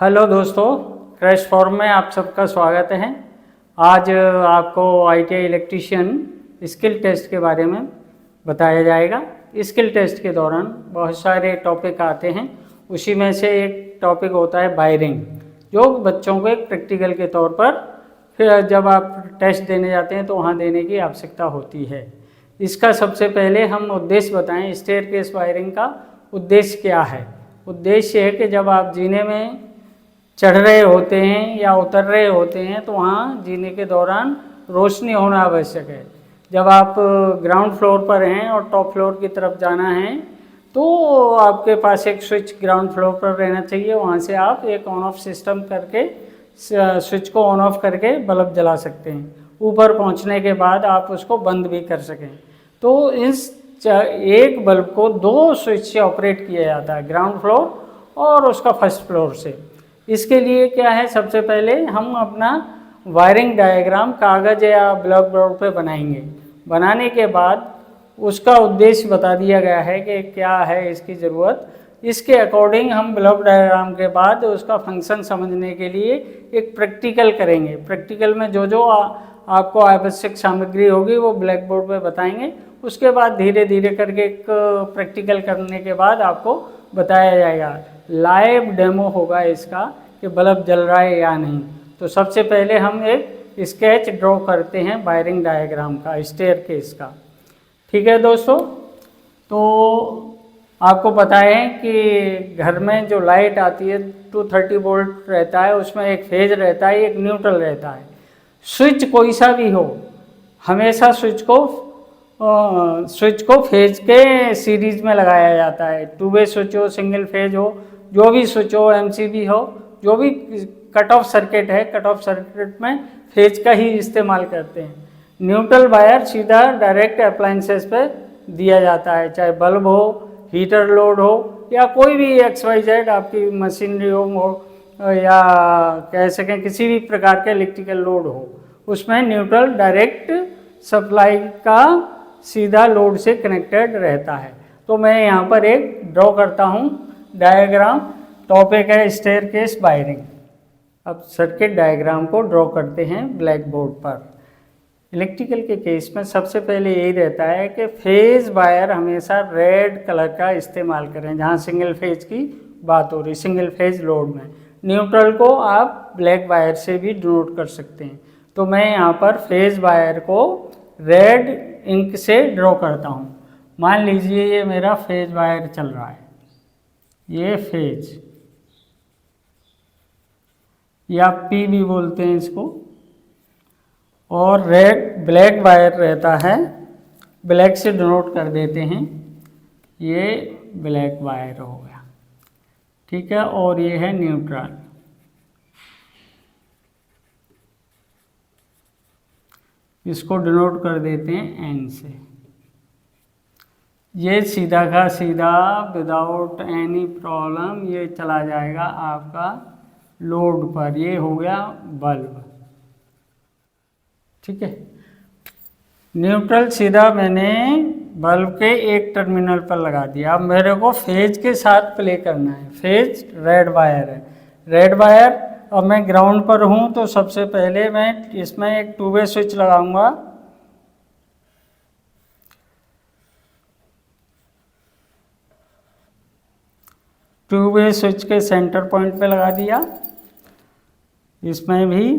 Hello दोस्तों, crash form में आप सबका स्वागत है। आज आपको ITI इलेक्ट्रीशियन स्किल टेस्ट के बारे में बताया जाएगा। स्किल टेस्ट के दौरान बहुत सारे टॉपिक आते हैं, उसी में से एक टॉपिक होता है वायरिंग, जो बच्चों को एक प्रैक्टिकल के तौर पर फिर जब आप टेस्ट देने जाते हैं तो वहाँ देने की आवश्यकता होती है। इसका सबसे पहले हम उद्देश्य बताएं। स्टेयरकेस वायरिंग का उद्देश्य क्या है? उद्देश्य है कि जब आप जीने में चढ़ रहे होते हैं या उतर रहे होते हैं तो वहाँ जीने के दौरान रोशनी होना आवश्यक है। जब आप ग्राउंड फ्लोर पर हैं और टॉप फ्लोर की तरफ जाना है तो आपके पास एक स्विच ग्राउंड फ्लोर पर रहना चाहिए। वहाँ से आप एक ऑन ऑफ सिस्टम करके स्विच को ऑन ऑफ करके बल्ब जला सकते हैं। ऊपर पहुँचने के बाद आप उसको बंद भी कर सकें। तो इस एक बल्ब को दो स्विच से ऑपरेट किया जाता है, ग्राउंड फ्लोर और उसका फर्स्ट फ्लोर से। इसके लिए क्या है, सबसे पहले हम अपना वायरिंग डायग्राम कागज़ या ब्लैक बोर्ड पे बनाएंगे। बनाने के बाद उसका उद्देश्य बता दिया गया है कि क्या है इसकी ज़रूरत। इसके अकॉर्डिंग हम ब्लॉक डायग्राम के बाद उसका फंक्शन समझने के लिए एक प्रैक्टिकल करेंगे। प्रैक्टिकल में जो जो आपको आवश्यक सामग्री होगी वो ब्लैक बोर्ड पर बताएंगे। उसके बाद धीरे धीरे करके एक प्रैक्टिकल करने के बाद आपको बताया जाएगा। लाइव डेमो होगा इसका कि बल्ब जल रहा है या नहीं। तो सबसे पहले हम एक स्केच ड्रॉ करते हैं वायरिंग डायग्राम का, स्टेयरकेस का। ठीक है दोस्तों, तो आपको पता है कि घर में जो लाइट आती है 230 वोल्ट रहता है, उसमें एक फेज रहता है, एक न्यूट्रल रहता है। स्विच कोई सा भी हो, हमेशा स्विच को फेज के सीरीज में लगाया जाता है। 2 वे स्विच हो, सिंगल फेज हो, जो भी स्विच हो, MCB हो, जो भी कट ऑफ सर्किट है, कट ऑफ सर्किट में फेज का ही इस्तेमाल करते हैं। न्यूट्रल वायर सीधा डायरेक्ट अप्लायंसेस पे दिया जाता है, चाहे बल्ब हो, हीटर लोड हो या कोई भी XYZ आपकी मशीनरी हो या कह सकें किसी भी प्रकार के इलेक्ट्रिकल लोड हो, उसमें न्यूट्रल डायरेक्ट सप्लाई का सीधा लोड से कनेक्टेड रहता है। तो मैं यहाँ पर एक ड्रॉ करता हूँ डायग्राम। टॉपिक है स्टेयरकेस वायरिंग। अब सर्किट डायग्राम को ड्रॉ करते हैं ब्लैक बोर्ड पर। इलेक्ट्रिकल के केस में सबसे पहले यही रहता है कि फेज वायर हमेशा रेड कलर का इस्तेमाल करें। जहाँ सिंगल फेज की बात हो रही, सिंगल फेज लोड में, न्यूट्रल को आप ब्लैक वायर से भी डिनोट कर सकते हैं। तो मैं यहाँ पर फेज वायर को रेड इंक से ड्रॉ करता हूँ। मान लीजिए ये मेरा फेज वायर चल रहा है, ये फेज या P भी बोलते हैं इसको, और रेड ब्लैक वायर रहता है, ब्लैक से डिनोट कर देते हैं। ये ब्लैक वायर हो गया, ठीक है। और ये है न्यूट्रल, इसको डिनोट कर देते हैं N से। ये सीधा का सीधा विदाउट एनी प्रॉब्लम ये चला जाएगा आपका लोड पर। ये हो गया बल्ब, ठीक है। न्यूट्रल सीधा मैंने बल्ब के एक टर्मिनल पर लगा दिया। अब मेरे को फेज के साथ प्ले करना है। फेज रेड वायर है, रेड वायर। अब मैं ग्राउंड पर हूँ तो सबसे पहले मैं इसमें एक 2 वे स्विच लगाऊंगा। टू वे स्विच के सेंटर पॉइंट पे लगा दिया। इसमें भी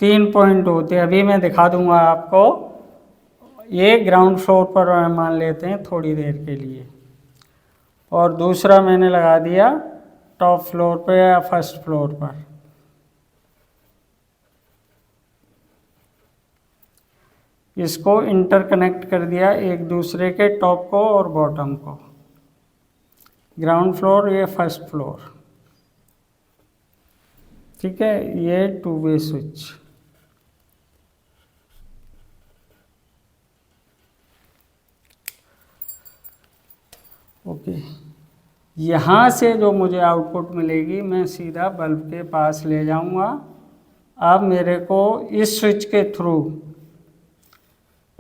3 पॉइंट होते हैं, अभी मैं दिखा दूंगा आपको। ये ग्राउंड फ्लोर पर मान लेते हैं थोड़ी देर के लिए, और दूसरा मैंने लगा दिया टॉप फ्लोर पे या फर्स्ट फ्लोर पर। इसको इंटरकनेक्ट कर दिया एक दूसरे के, टॉप को और बॉटम को। ग्राउंड फ्लोर, ये फर्स्ट फ्लोर, ठीक है। ये 2 वे स्विच, ओके। यहाँ से जो मुझे आउटपुट मिलेगी मैं सीधा बल्ब के पास ले जाऊँगा। अब मेरे को इस स्विच के थ्रू,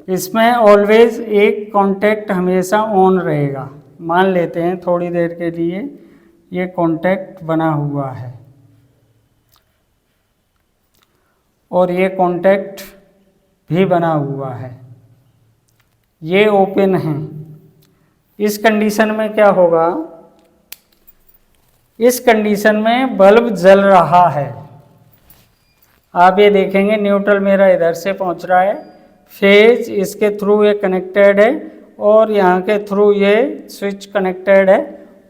इसमें ऑलवेज एक कांटेक्ट हमेशा ऑन रहेगा। मान लेते हैं थोड़ी देर के लिए ये कॉन्टैक्ट बना हुआ है और ये कॉन्टैक्ट भी बना हुआ है, ये ओपन है। इस कंडीशन में क्या होगा, इस कंडीशन में बल्ब जल रहा है। आप ये देखेंगे न्यूट्रल मेरा इधर से पहुंच रहा है, फेज इसके थ्रू ये कनेक्टेड है और यहाँ के थ्रू ये स्विच कनेक्टेड है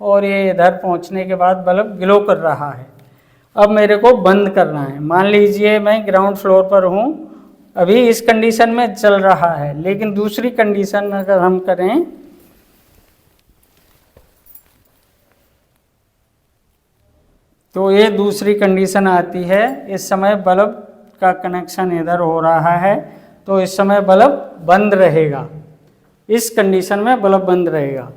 और ये इधर पहुंचने के बाद बल्ब ग्लो कर रहा है। अब मेरे को बंद करना है। मान लीजिए मैं ग्राउंड फ्लोर पर हूँ, अभी इस कंडीशन में चल रहा है, लेकिन दूसरी कंडीशन अगर हम करें तो ये दूसरी कंडीशन आती है। इस समय बल्ब का कनेक्शन इधर हो रहा है तो इस समय बल्ब बंद रहेगा, इस कंडीशन में बल्ब बंद रहेगा।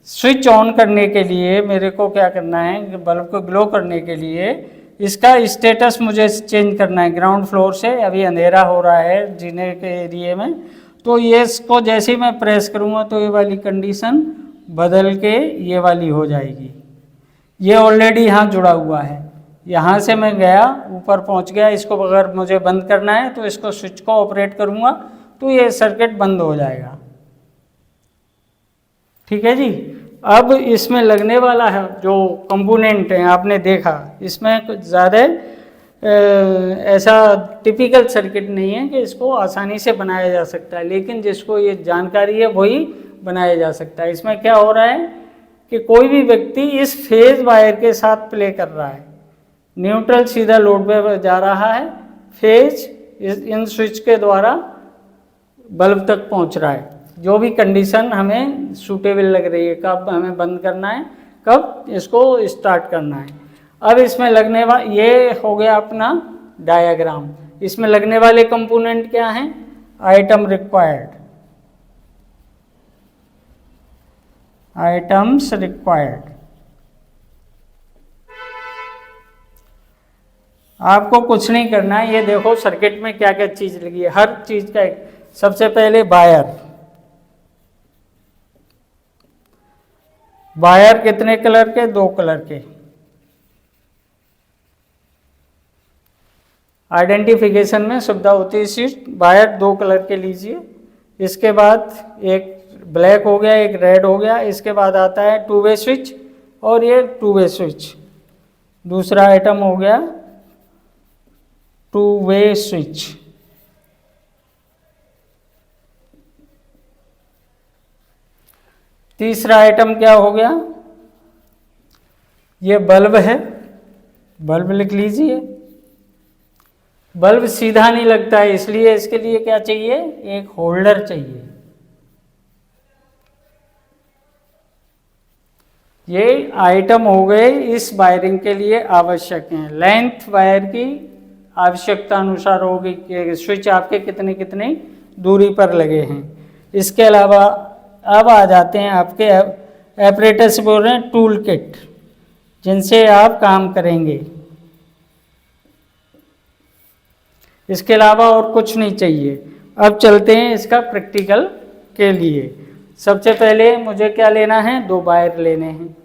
स्विच ऑन करने के लिए मेरे को क्या करना है, बल्ब को ग्लो करने के लिए इसका स्टेटस मुझे चेंज करना है। ग्राउंड फ्लोर से अभी अंधेरा हो रहा है जीने के एरिए में, तो ये इसको जैसे ही मैं प्रेस करूँगा तो ये वाली कंडीशन बदल के ये वाली हो जाएगी। ये ऑलरेडी यहाँ जुड़ा हुआ है, यहाँ से मैं गया ऊपर पहुँच गया। इसको अगर मुझे बंद करना है तो इसको स्विच को ऑपरेट करूँगा तो ये सर्किट बंद हो जाएगा। ठीक है जी। अब इसमें लगने वाला है जो कंपोनेंट है आपने देखा, इसमें कुछ ज़्यादा ऐसा टिपिकल सर्किट नहीं है कि इसको आसानी से बनाया जा सकता है, लेकिन जिसको ये जानकारी है वही बनाया जा सकता है। इसमें क्या हो रहा है कि कोई भी व्यक्ति इस फेज वायर के साथ प्ले कर रहा है, न्यूट्रल सीधा लोड पे जा रहा है, फेज इन स्विच के द्वारा बल्ब तक पहुंच रहा है। जो भी कंडीशन हमें सूटेबल लग रही है, कब हमें बंद करना है, कब इसको स्टार्ट करना है। अब इसमें लगने वाला ये हो गया अपना डायग्राम। इसमें लगने वाले कंपोनेंट क्या हैं, आइटम रिक्वायर्ड, आइटम्स रिक्वायर्ड। आपको कुछ नहीं करना है, ये देखो सर्किट में क्या क्या चीज लगी है, हर चीज का एक। सबसे पहले वायर, वायर कितने कलर के, 2 कलर के। आइडेंटिफिकेशन में सुविधा होती है, इसी वायर 2 कलर के लीजिए। इसके बाद एक ब्लैक हो गया, एक रेड हो गया। इसके बाद आता है 2 वे स्विच और ये 2 वे स्विच। दूसरा आइटम हो गया 2 वे स्विच। तीसरा आइटम क्या हो गया, ये बल्ब है, बल्ब लिख लीजिए। बल्ब सीधा नहीं लगता है, इसलिए इसके लिए क्या चाहिए, एक होल्डर चाहिए। ये आइटम हो गए इस वायरिंग के लिए आवश्यक हैं। लेंथ वायर की आवश्यकता अनुसार होगी कि स्विच आपके कितने कितने दूरी पर लगे हैं। इसके अलावा अब आ जाते हैं आपके ऑपरेटर्स बोल रहे हैं टूल किट, जिनसे आप काम करेंगे। इसके अलावा और कुछ नहीं चाहिए। अब चलते हैं इसका प्रैक्टिकल के लिए। सबसे पहले मुझे क्या लेना है, 2 वायर लेने हैं।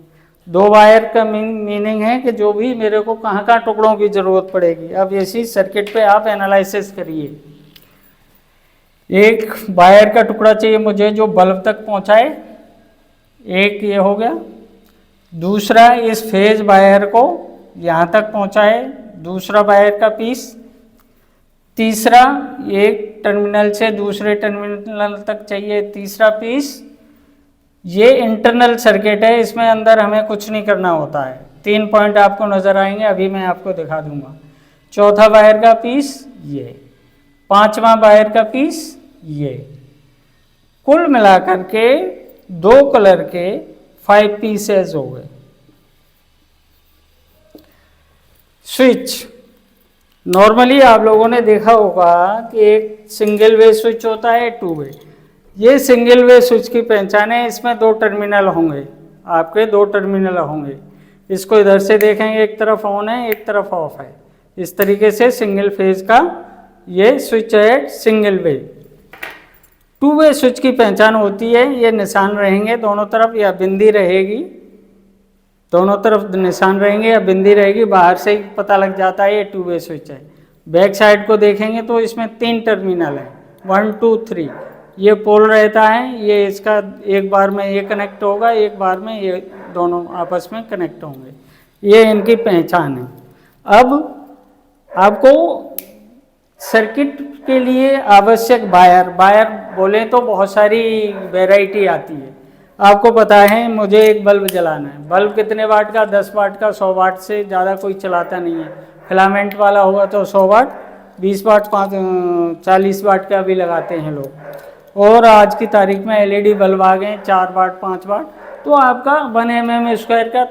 2 वायर का मीनिंग है कि जो भी मेरे को कहाँ कहाँ टुकड़ों की ज़रूरत पड़ेगी। अब इसी सर्किट पे आप एनालिसिस करिए। एक वायर का टुकड़ा चाहिए मुझे जो बल्ब तक पहुँचाए, एक ये हो गया। दूसरा इस फेज वायर को यहाँ तक पहुँचाए, दूसरा वायर का पीस। तीसरा एक टर्मिनल से दूसरे टर्मिनल तक चाहिए, तीसरा पीस। ये इंटरनल सर्किट है, इसमें अंदर हमें कुछ नहीं करना होता है। 3 पॉइंट आपको नज़र आएंगे, अभी मैं आपको दिखा दूंगा। चौथा वायर का पीस ये, 5वां वायर का पीस ये। कुल मिलाकर के 2 कलर के 5 पीसेस हो गए। स्विच नॉर्मली आप लोगों ने देखा होगा कि एक सिंगल वे स्विच होता है, 2 वे। ये सिंगल वे स्विच की पहचान है, इसमें 2 टर्मिनल होंगे, आपके 2 टर्मिनल होंगे। इसको इधर से देखेंगे, एक तरफ ऑन है, एक तरफ ऑफ है। इस तरीके से सिंगल फेज का ये स्विच है, सिंगल वे। 2 वे स्विच की पहचान होती है, ये निशान रहेंगे दोनों तरफ या बिंदी रहेगी। दोनों तरफ निशान रहेंगे या बिंदी रहेगी, बाहर से ही पता लग जाता है ये 2 वे स्विच है। बैक साइड को देखेंगे तो इसमें 3 टर्मिनल है, 1 2 3। ये पोल रहता है, ये इसका एक बार में ये कनेक्ट होगा, एक बार में ये दोनों आपस में कनेक्ट होंगे। ये इनकी पहचान है। अब आपको सर्किट के लिए आवश्यक वायर बोले तो बहुत सारी वैरायटी आती है। आपको पता है मुझे एक बल्ब जलाना है, बल्ब कितने वाट का, 10 वाट का, 100 वाट से ज़्यादा कोई चलाता नहीं है। फिलामेंट वाला होगा तो 100 वाट, 20 वाट, 40 वाट का भी लगाते हैं लोग। और आज की तारीख में LED बल्ब आ गए 4 वाट 5 वाट। तो आपका 1 mm² का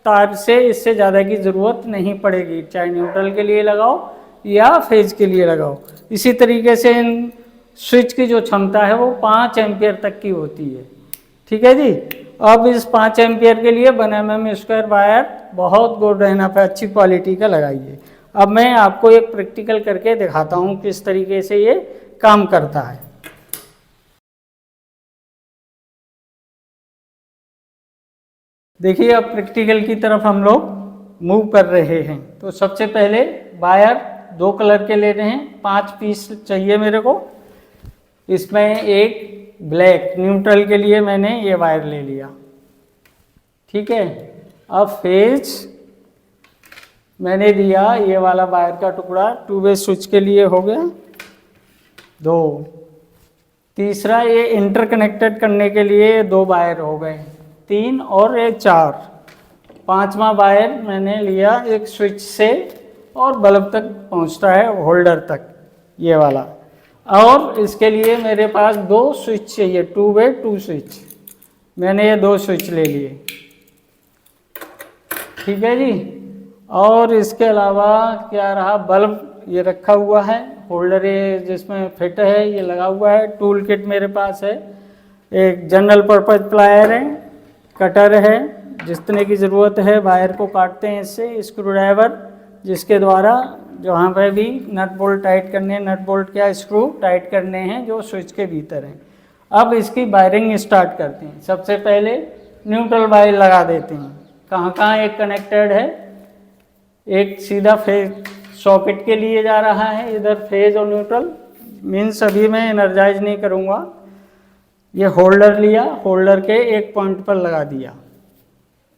तार से इससे ज़्यादा की ज़रूरत नहीं पड़ेगी, चाहे न्यूट्रल के लिए लगाओ या फेज के लिए लगाओ। इसी तरीके से इन स्विच की जो क्षमता है वो 5 एम्पियर तक की होती है। ठीक है जी। अब इस 5 एम्पियर के लिए 1 mm² वायर बहुत गुड रहना पे अच्छी क्वालिटी का लगाइए। अब मैं आपको एक प्रैक्टिकल करके दिखाता हूँ किस तरीके से ये काम करता है। देखिए अब प्रैक्टिकल की तरफ हम लोग मूव कर रहे हैं। तो सबसे पहले वायर 2 कलर के ले रहे हैं, 5 पीस चाहिए मेरे को। इसमें एक ब्लैक न्यूट्रल के लिए मैंने ये वायर ले लिया। ठीक है। अब फेज मैंने दिया ये वाला वायर का टुकड़ा, 2 वे स्विच के लिए हो गया 2। तीसरा ये इंटरकनेक्टेड करने के लिए 2 वायर हो गए 3 और ये 4। 5वां वायर मैंने लिया एक स्विच से और बल्ब तक पहुंचता है होल्डर तक, ये वाला। और इसके लिए मेरे पास 2 स्विच चाहिए, 2 वे 2 स्विच। मैंने ये 2 स्विच ले लिए। ठीक है जी। और इसके अलावा क्या रहा, बल्ब ये रखा हुआ है, होल्डर ये जिसमें फिट है ये लगा हुआ है। टूल किट मेरे पास है, एक जनरल पर्पज प्लायर है, कटर है जितने की ज़रूरत है, वायर को काटते हैं इससे, स्क्रू ड्राइवर जिसके द्वारा जहाँ पे भी नट बोल्ट टाइट करने हैं, नट बोल्ट क्या स्क्रू टाइट करने हैं जो स्विच के भीतर हैं। अब इसकी वायरिंग स्टार्ट करते हैं। सबसे पहले न्यूट्रल वायर लगा देते हैं। कहाँ कहाँ एक कनेक्टेड है, एक सीधा फेज सॉकेट के लिए जा रहा है, इधर फेज और न्यूट्रल मीन्स अभी मैं एनर्जाइज नहीं करूँगा। ये होल्डर लिया, होल्डर के एक पॉइंट पर लगा दिया।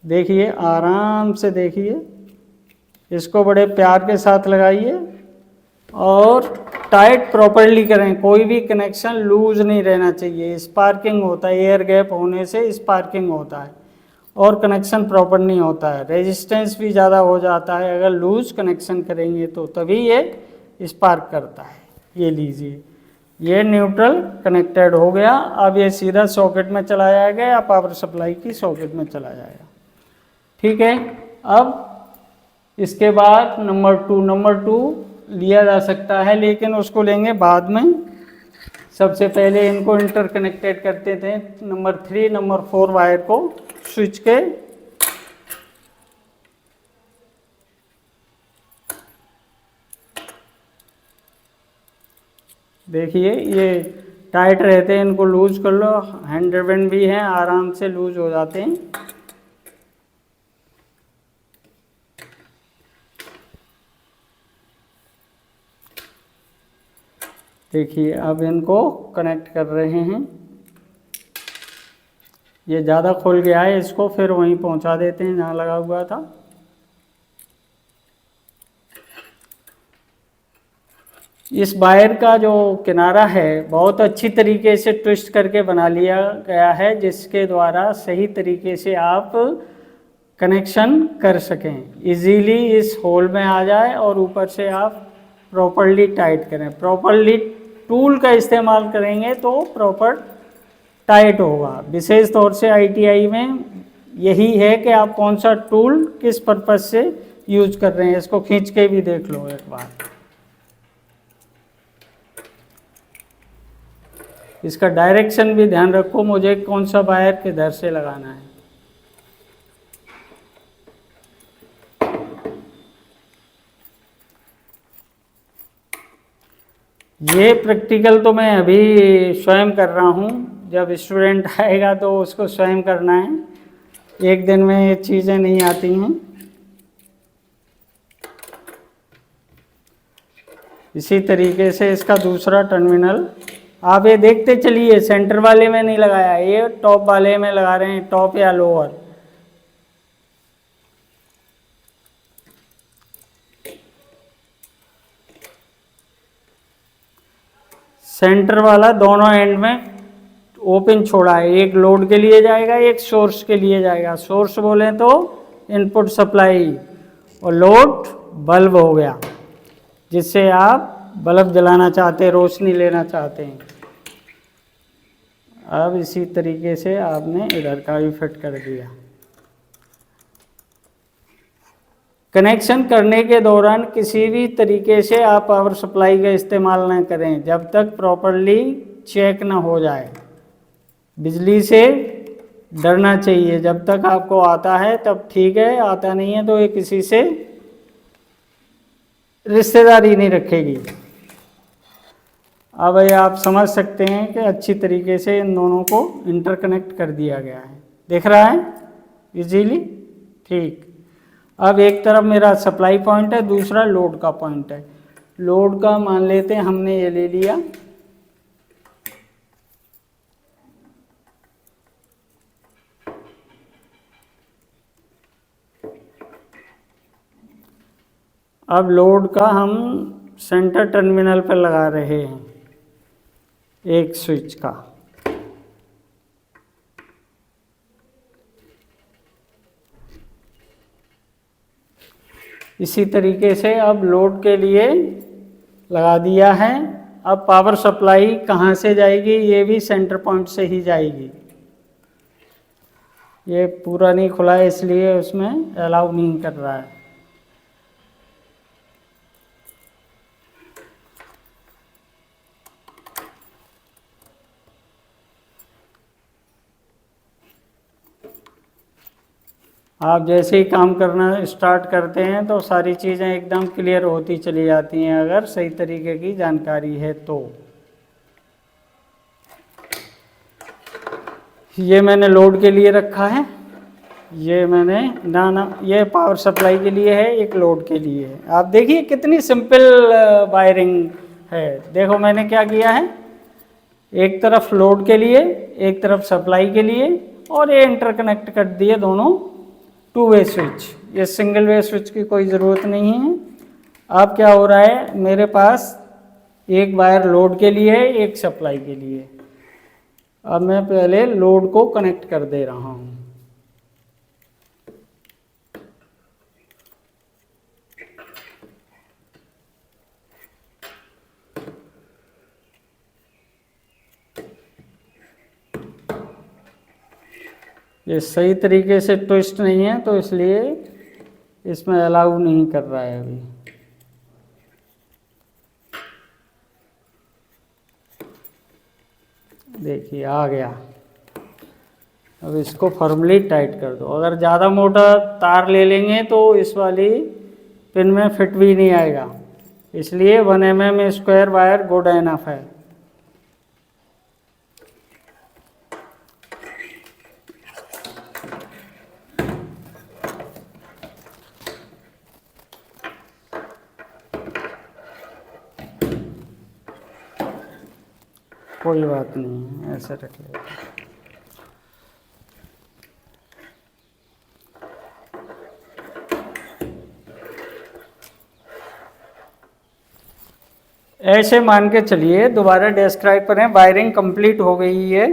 देखिए आराम से देखिए, इसको बड़े प्यार के साथ लगाइए और टाइट प्रॉपर्ली करें। कोई भी कनेक्शन लूज नहीं रहना चाहिए, स्पार्किंग होता है, एयर गैप होने से स्पार्किंग होता है और कनेक्शन प्रॉपर नहीं होता है। रेजिस्टेंस भी ज़्यादा हो जाता है अगर लूज कनेक्शन करेंगे तो, तभी ये स्पार्क करता है। ये लीजिए, ये न्यूट्रल कनेक्टेड हो गया। अब ये सीधा सॉकेट में चला जाएगा या पावर सप्लाई की सॉकेट में चला जाएगा। ठीक है। अब इसके बाद नंबर 2 लिया जा सकता है, लेकिन उसको लेंगे बाद में। सबसे पहले इनको इंटरकनेक्टेड करते थे। नंबर 3 नंबर 4 वायर को स्विच के देखिए ये टाइट रहते हैं, इनको लूज कर लो। हैंड रिबन भी हैं, आराम से लूज हो जाते हैं। देखिए अब इनको कनेक्ट कर रहे हैं। ये ज़्यादा खुल गया है, इसको फिर वहीं पहुंचा देते हैं जहाँ लगा हुआ था। इस वायर का जो किनारा है बहुत अच्छी तरीके से ट्विस्ट करके बना लिया गया है, जिसके द्वारा सही तरीके से आप कनेक्शन कर सकें, इजीली इस होल में आ जाए और ऊपर से आप प्रॉपरली टाइट करें। प्रॉपरली टूल का इस्तेमाल करेंगे तो प्रॉपर टाइट होगा। विशेष तौर से ITI में यही है कि आप कौन सा टूल किस पर्पज से यूज कर रहे हैं। इसको खींच के भी देख लो एक बार। इसका डायरेक्शन भी ध्यान रखो, मुझे कौन सा वायर किधर से लगाना है। ये प्रैक्टिकल तो मैं अभी स्वयं कर रहा हूँ, जब स्टूडेंट आएगा तो उसको स्वयं करना है। एक दिन में ये चीज़ें नहीं आती हैं। इसी तरीके से इसका दूसरा टर्मिनल आप ये देखते चलिए, सेंटर वाले में नहीं लगाया, ये टॉप वाले में लगा रहे हैं, टॉप या लोअर। सेंटर वाला दोनों एंड में ओपन छोड़ा है, एक लोड के लिए जाएगा, एक सोर्स के लिए जाएगा। सोर्स बोले तो इनपुट सप्लाई, और लोड बल्ब हो गया, जिससे आप बल्ब जलाना चाहते हैं, रोशनी लेना चाहते हैं। अब इसी तरीके से आपने इधर का भी फिट कर दिया। कनेक्शन करने के दौरान किसी भी तरीके से आप पावर सप्लाई का इस्तेमाल न करें जब तक प्रॉपरली चेक ना हो जाए। बिजली से डरना चाहिए, जब तक आपको आता है तब ठीक है, आता नहीं है तो ये किसी से रिश्तेदारी नहीं रखेगी। अब ये आप समझ सकते हैं कि अच्छी तरीके से इन दोनों को इंटरकनेक्ट कर दिया गया है। दिख रहा है इजीली? ठीक। अब एक तरफ मेरा सप्लाई पॉइंट है, दूसरा लोड का पॉइंट है। लोड का मान लेते हैं हमने ये ले लिया। अब लोड का हम सेंटर टर्मिनल पर लगा रहे हैं एक स्विच का। इसी तरीके से अब लोड के लिए लगा दिया है। अब पावर सप्लाई कहाँ से जाएगी? ये भी सेंटर पॉइंट से ही जाएगी। ये पूरा नहीं खुला है इसलिए उसमें अलाउ नहीं कर रहा है। आप जैसे ही काम करना स्टार्ट करते हैं तो सारी चीज़ें एकदम क्लियर होती चली जाती हैं, अगर सही तरीके की जानकारी है तो। ये मैंने लोड के लिए रखा है, ये मैंने ना ये पावर सप्लाई के लिए है, एक लोड के लिए है। आप देखिए कितनी सिंपल वायरिंग है। देखो मैंने क्या किया है, एक तरफ लोड के लिए, एक तरफ सप्लाई के लिए, और ये इंटरकनेक्ट कर दिए दोनों टू वे स्विच। ये सिंगल वे स्विच की कोई ज़रूरत नहीं है। अब क्या हो रहा है, मेरे पास एक वायर लोड के लिए है, एक सप्लाई के लिए। अब मैं पहले लोड को कनेक्ट कर दे रहा हूँ। ये सही तरीके से ट्विस्ट नहीं है तो इसलिए इसमें अलाउ नहीं कर रहा है अभी। देखिए आ गया। अब इसको फॉर्मली टाइट कर दो। अगर ज़्यादा मोटा तार ले लेंगे तो इस वाली पिन में फिट भी नहीं आएगा, इसलिए 1 mm square wire good enough है। कोई बात नहीं है, ऐसे रख लेते हैं। ऐसे मान के चलिए, दोबारा डिस्क्राइब करें। वायरिंग कंप्लीट हो गई है।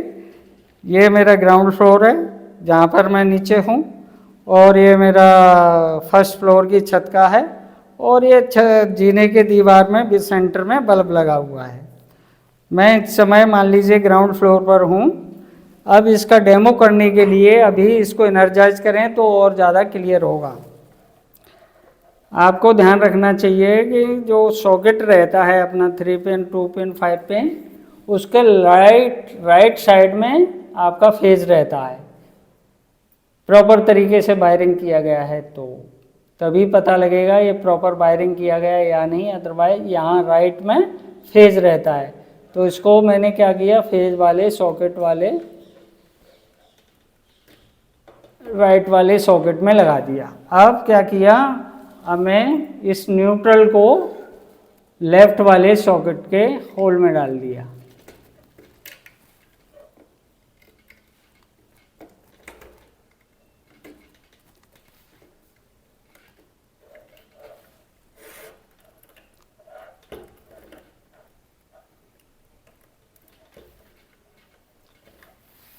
ये मेरा ग्राउंड फ्लोर है जहाँ पर मैं नीचे हूँ, और ये मेरा फर्स्ट फ्लोर की छत का है, और ये जीने के दीवार में भी सेंटर में बल्ब लगा हुआ है। मैं इस समय मान लीजिए ग्राउंड फ्लोर पर हूँ। अब इसका डेमो करने के लिए अभी इसको एनर्जाइज करें तो और ज़्यादा क्लियर होगा। आपको ध्यान रखना चाहिए कि जो सॉकेट रहता है अपना 3 पिन, 2 पिन, 5 पिन, उसके राइट साइड में आपका फेज रहता है। प्रॉपर तरीके से वायरिंग किया गया है तो तभी पता लगेगा ये प्रॉपर वायरिंग किया गया है या नहीं। अदरवाइज यहाँ राइट में फेज रहता है, तो इसको मैंने क्या किया, फेज वाले सॉकेट वाले राइट वाले सॉकेट में लगा दिया। अब क्या किया, अब मैं इस न्यूट्रल को लेफ्ट वाले सॉकेट के होल में डाल दिया।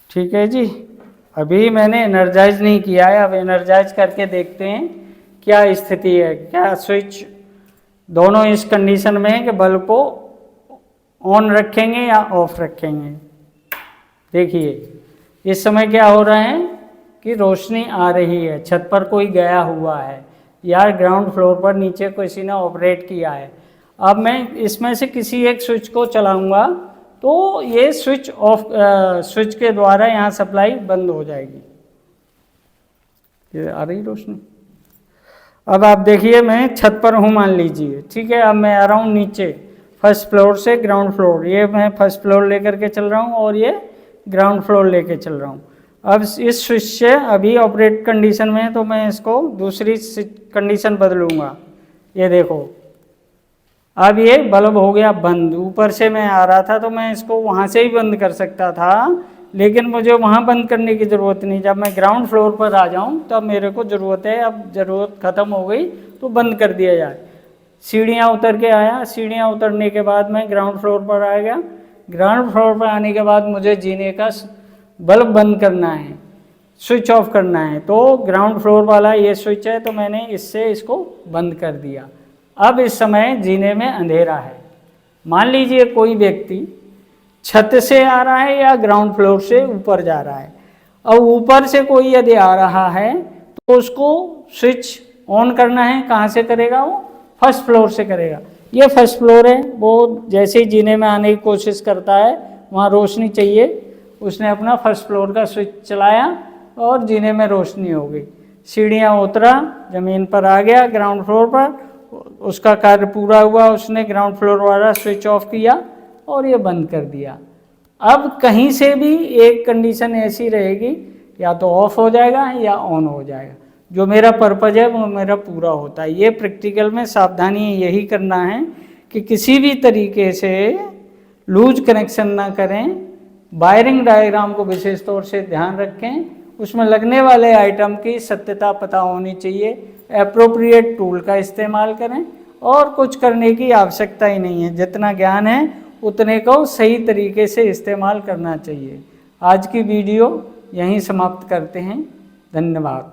ठीक है जी, अभी मैंने एनर्जाइज नहीं किया है, अब एनर्जाइज करके देखते हैं क्या स्थिति है, क्या स्विच दोनों इस कंडीशन में है कि बल्ब को ऑन रखेंगे या ऑफ रखेंगे। देखिए इस समय क्या हो रहा है कि रोशनी आ रही है, छत पर कोई गया हुआ है या ग्राउंड फ्लोर पर नीचे किसी ने ऑपरेट किया है। अब मैं इसमें से किसी एक स्विच को चलाऊंगा तो ये स्विच ऑफ, स्विच के द्वारा यहाँ सप्लाई बंद हो जाएगी। ये आ रही रोशनी। अब आप देखिए मैं छत पर हूँ मान लीजिए, ठीक है। अब मैं आ रहा हूँ नीचे फर्स्ट फ्लोर से ग्राउंड फ्लोर, ये मैं फर्स्ट फ्लोर लेकर के चल रहा हूँ और ये ग्राउंड फ्लोर लेके चल रहा हूँ। अब इस स्विच से अभी ऑपरेट कंडीशन में है तो मैं इसको दूसरी कंडीशन बदलूँगा। ये देखो अब ये बल्ब हो गया बंद। ऊपर से मैं आ रहा था तो मैं इसको वहाँ से ही बंद कर सकता था, लेकिन मुझे वहाँ बंद करने की ज़रूरत नहीं। जब मैं ग्राउंड फ्लोर पर आ जाऊँ तब मेरे को ज़रूरत है, अब ज़रूरत ख़त्म हो गई तो बंद कर दिया जाए। सीढ़ियाँ उतर के आया, सीढ़ियाँ उतरने के बाद मैं ग्राउंड फ्लोर पर आ गया। ग्राउंड फ्लोर पर आने के बाद मुझे जीने का बल्ब बंद करना है, स्विच ऑफ करना है, तो ग्राउंड फ्लोर वाला ये स्विच है तो मैंने इससे इसको बंद कर दिया। अब इस समय जीने में अंधेरा है। मान लीजिए कोई व्यक्ति छत से आ रहा है या ग्राउंड फ्लोर से ऊपर जा रहा है। अब ऊपर से कोई यदि आ रहा है तो उसको स्विच ऑन करना है, कहाँ से करेगा वो? फर्स्ट फ्लोर से करेगा। ये फर्स्ट फ्लोर है, वो जैसे ही जीने में आने की कोशिश करता है वहाँ रोशनी चाहिए, उसने अपना फर्स्ट फ्लोर का स्विच चलाया और जीने में रोशनी हो गई। सीढ़ियाँ उतरा, ज़मीन पर आ गया ग्राउंड फ्लोर पर, उसका कार्य पूरा हुआ, उसने ग्राउंड फ्लोर वाला स्विच ऑफ किया और ये बंद कर दिया। अब कहीं से भी एक कंडीशन ऐसी रहेगी, या तो ऑफ हो जाएगा या ऑन हो जाएगा। जो मेरा पर्पज़ है वो मेरा पूरा होता है। ये प्रैक्टिकल में सावधानी यही करना है कि किसी भी तरीके से लूज कनेक्शन ना करें। वायरिंग डायग्राम को विशेष तौर से ध्यान रखें, उसमें लगने वाले आइटम की सत्यता पता होनी चाहिए। एप्रोप्रिएट टूल का इस्तेमाल करें और कुछ करने की आवश्यकता ही नहीं है। जितना ज्ञान है उतने को सही तरीके से इस्तेमाल करना चाहिए। आज की वीडियो यहीं समाप्त करते हैं। धन्यवाद।